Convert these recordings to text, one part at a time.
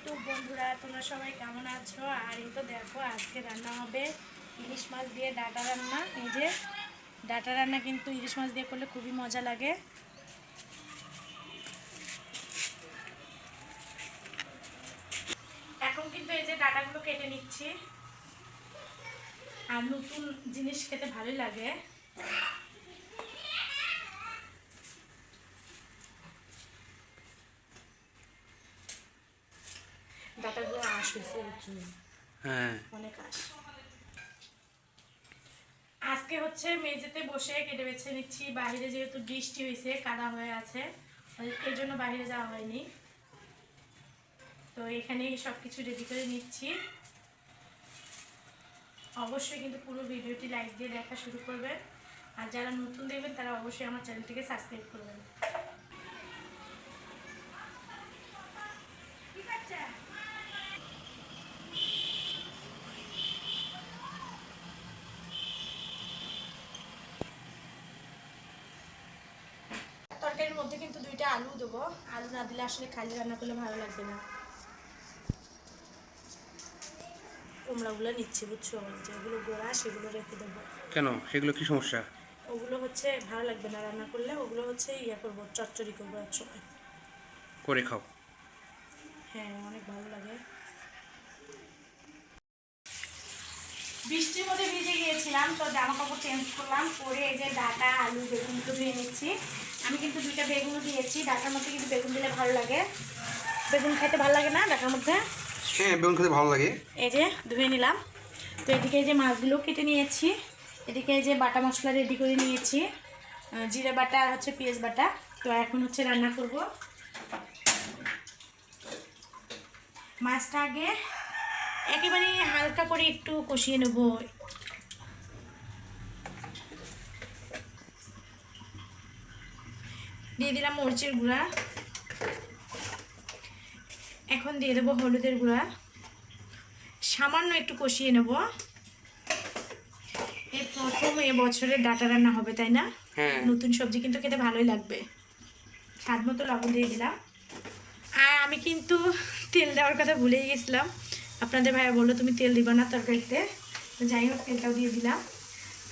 YouTube বন্ধুরা, তোমরা সবাই কেমন আছো? আর এই তো দেখো, আজকে রান্না হবে ইলিশ মাছ দিয়ে ডাঁটা রান্না। এই যে ডাঁটা রান্না কিন্তু ইলিশ মাছ দিয়ে করলে খুবই মজা লাগে। এখন কিন্তু এই যে ডাঁটাগুলো কেটে নিচ্ছি, আর নতুন জিনিস খেতে ভালোই লাগে। ডাঁটাগুলো আঁশ হয়েছে, অনেক আঁশ। আজকে হচ্ছে মেঝেতে বসে কেটে বেছে নিচ্ছি। বাইরে যেহেতু বৃষ্টি হয়েছে, কাদা হয়ে আছে, এই জন্য বাইরে যাওয়া হয়নি। তো এখানেই সব কিছু রেডি করে নিচ্ছি। অবশ্যই কিন্তু পুরো ভিডিওটি লাইক দিয়ে দেখা শুরু করবেন, আর যারা নতুন দেখবেন তারা অবশ্যই আমার চ্যানেলটিকে সাবস্ক্রাইব করবেন। তরকারির মধ্যে কিন্তু 2টা আলু দেবো। আলু না দিলে আসলে খালি রান্না করলে ভালো লাগবে না। কুমড়াগুলো নিচ্ছি, বুঝছো, যেগুলো গোড়া সেগুলো রেখে দেবো। কেন? সেগুলো কি সমস্যা? ওগুলো হচ্ছে ভালো লাগবে না রান্না করলে, ওগুলো হচ্ছে করবো, চচ্চড়ি করবো এক সময় করে খাও। হ্যাঁ, অনেক ভালো লাগে। বৃষ্টির মধ্যে ভিজে গিয়েছিলাম, তো জামা কাপড় চেঞ্জ করলাম, করে এই যে ডাঁটা আলু বেগুনগুলো ধুয়ে নিচ্ছি। আমি কিন্তু 2টা বেগুনও দিয়েছি। ডাঁটার মধ্যে কিন্তু বেগুন দিলে ভালো লাগে। বেগুন খেতে ভালো লাগে না ডাঁটার মধ্যে? হ্যাঁ, বেগুন খেতে ভালো লাগে। এই যে ধুয়ে নিলাম। তো এদিকে এই যে মাছগুলো কেটে নিয়েছি। এদিকে এই যে বাটা মশলা রেডি করে নিয়েছি, জিরে বাটা আর হচ্ছে পেঁয়াজ বাটা। তো এখন হচ্ছে রান্না করব। মাছটা আগে একেবারে হালকা করে একটু কষিয়ে নেব। দিয়ে দিলাম মরিচের গুঁড়া, এখন দিয়ে দেবো হলুদের গুঁড়া, সামান্য একটু কষিয়ে নেব। এই প্রথম এবছরের ডাঁটা রান্না হবে, তাই না? নতুন সবজি কিন্তু খেতে ভালোই লাগবে। স্বাদ মতো লবণ দিয়ে দিলাম। আর আমি কিন্তু তেল দেওয়ার কথা ভুলেই গেছিলাম। আপনাদের ভাইয়া বললো তুমি তেল দিবা না তরকারিতে, তো যাই হোক তেলটাও দিয়ে দিলাম।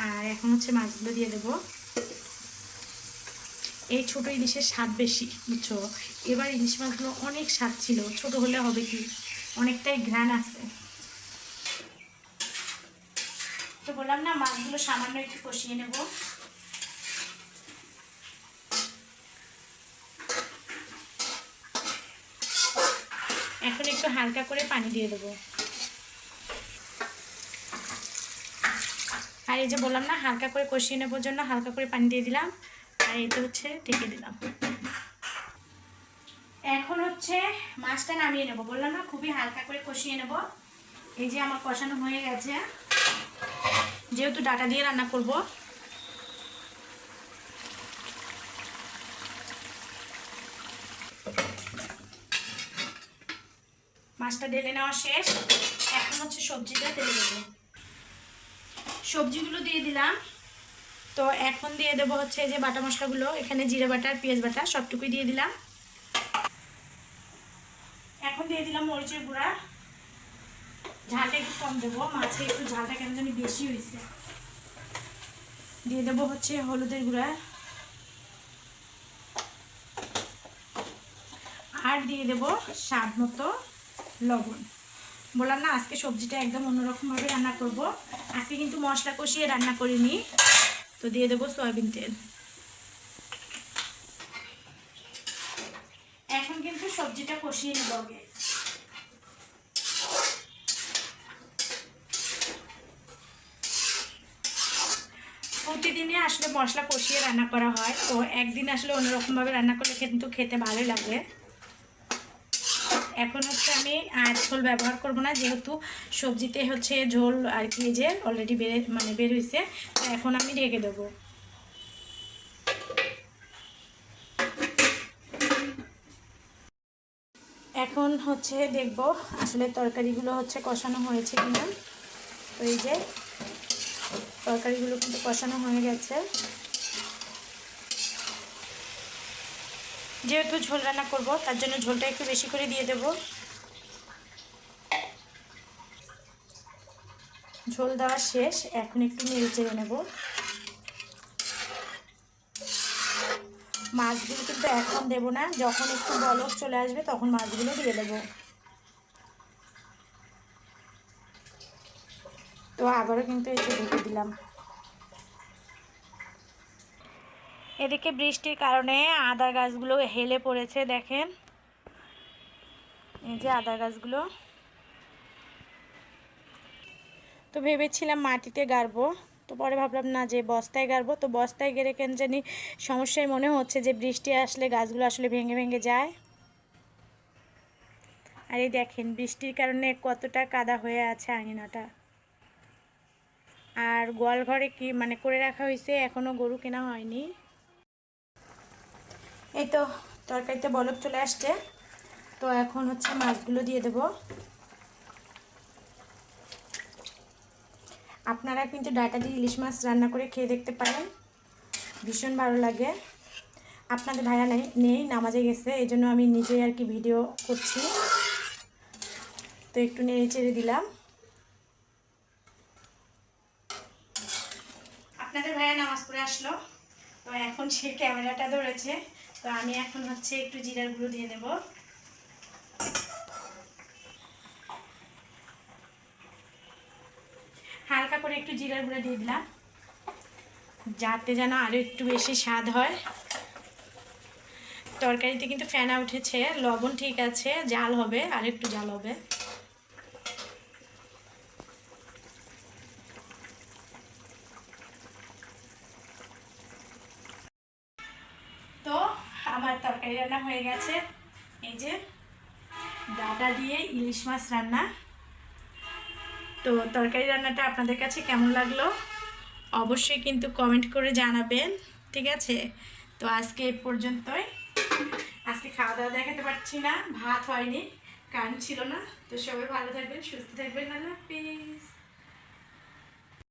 আর এখন হচ্ছে মাছগুলো দিয়ে দেবো। এই ছোটো ইলিশের স্বাদ বেশি, বুঝছো। এবার ইলিশ মাছগুলো অনেক স্বাদ ছিল, ছোট হলে হবে কি, অনেকটাই ঘ্রাণ আছে। তো বললাম না, মাছগুলো সামান্য একটু কষিয়ে নেব। এখন একটু হালকা করে পানি দিয়ে দেবো। আর এই যে বললাম না, হালকা করে কষিয়ে নেবার জন্য হালকা করে পানি দিয়ে দিলাম। আর এইটা হচ্ছে ঢেকে দিলাম। এখন হচ্ছে মাছটা নামিয়ে নেব। বললাম না, খুবই হালকা করে কষিয়ে নেব। এই যে আমার কষানো হয়ে গেছে, যেহেতু ডাঁটা দিয়ে রান্না করব। মাছটা ঢেলে নেওয়া শেষ। এখন হচ্ছে সবজিটা ঢেলে দেবো। সবজিগুলো দিয়ে দিলাম। তো এখন দিয়ে দেবো হচ্ছে যে বাটা মশলাগুলো। এখানে জিরে বাটা আর পেঁয়াজ বাটা সবটুকুই দিয়ে দিলাম। এখন দিয়ে দিলাম মরিচের গুঁড়া। ঝালটা একটু কম দেবো, মাছে একটু ঝালটা কেন জানি বেশি হয়েছে। দিয়ে দেবো হচ্ছে হলুদের গুঁড়া, আর দিয়ে দেবো স্বাদ মতো লবণ। বললাম না, আজকে সবজিটা একদম অন্যরকমভাবে রান্না করব। আজকে কিন্তু মশলা কষিয়ে রান্না করিনি। তো দিয়ে দেবো সয়াবিন তেল। এখন কিন্তু সবজিটা কষিয়ে নেব আগে। প্রতিদিনই আসলে মশলা কষিয়ে রান্না করা হয়, তো একদিন আসলে অন্যরকমভাবে রান্না করলে কিন্তু খেতে ভালোই লাগে। এখন হচ্ছে আমি আর ঝোল ব্যবহার করব না, যেহেতু সবজিতে হচ্ছে ঝোল আর কি যে অলরেডি বের হয়েছে। তো এখন আমি ঢেকে দেবো। এখন হচ্ছে দেখব আসলে তরকারিগুলো হচ্ছে কষানো হয়েছে কিনা। তো এই যে তরকারিগুলো কিন্তু কষানো হয়ে গেছে। যেহেতু ঝোল রান্না করব, তার জন্য ঝোলটা একটু বেশি করে দিয়ে দেব। ঝোল দেওয়া শেষ, এখন একটু নেড়ে চেড়ে নেব। মাছগুলো কিন্তু এখন দেব না, যখন একটু বলক চলে আসবে তখন মাছগুলো দিয়ে দেব। তো আবারও কিন্তু এসে ঢেকে দিলাম। এদিকে বৃষ্টির কারণে আদা গাছগুলো হেলে পড়েছে, দেখেন এই যে আদা গাছগুলো। তো ভেবেছিলাম মাটিতে গাড়বো, তো পরে ভাবলাম না, যে বস্তায় গাড়বো। তো বস্তায় গেড়ে কেন জানি সমস্যায় মনে হচ্ছে যে বৃষ্টি আসলে গাছগুলো আসলে ভেঙে ভেঙে যায়। আর এই দেখেন বৃষ্টির কারণে কতটা কাদা হয়ে আছে আঙিনাটা। আর গোয়াল ঘরে কি মানে করে রাখা হয়েছে, এখনও গরু কেনা হয়নি। এই তো তরকারিতে বলক চলে আসছে, তো এখন হচ্ছে মাছগুলো দিয়ে দেব। আপনারা কিন্তু ডাঁটা দিয়ে ইলিশ মাছ রান্না করে খেয়ে দেখতে পারেন, ভীষণ ভালো লাগে। আপনাদের ভাইয়া নেই, নামাজে গেছে, এই জন্য আমি নিজেই আর কি ভিডিও করছি। তো একটু নেড়ে চেড়ে দিলাম। আপনাদের ভাইয়া নামাজ পড়ে আসলো, তো এখন সে ক্যামেরাটা ধরেছে। তো আমি এখন হচ্ছে একটু জিরার গুঁড়ো দিয়ে দেব। হালকা করে একটু জিরার গুঁড়ো দিয়ে দিলাম, যাতে যেন আরও একটু বেশি স্বাদ হয়। তরকারিতে কিন্তু ফেনা উঠেছে, লবণ ঠিক আছে, জাল হবে, আর একটু জাল হবে। তো আমার তরকারি রান্না হয়ে গেছে, এই যে ডাঁটা দিয়ে ইলিশ মাছ রান্না। তো তরকারি রান্নাটা আপনাদের কাছে কেমন লাগলো অবশ্যই কিন্তু কমেন্ট করে জানাবেন, ঠিক আছে? তো আজকে এই পর্যন্তই। আজকে খাওয়া দাওয়া দেখাতে পারছি না, ভাত হয়নি, কারণ ছিল না। তো সবাই ভালো থাকবেন, সুস্থ থাকবেন, আল্লাহ হাফেজ।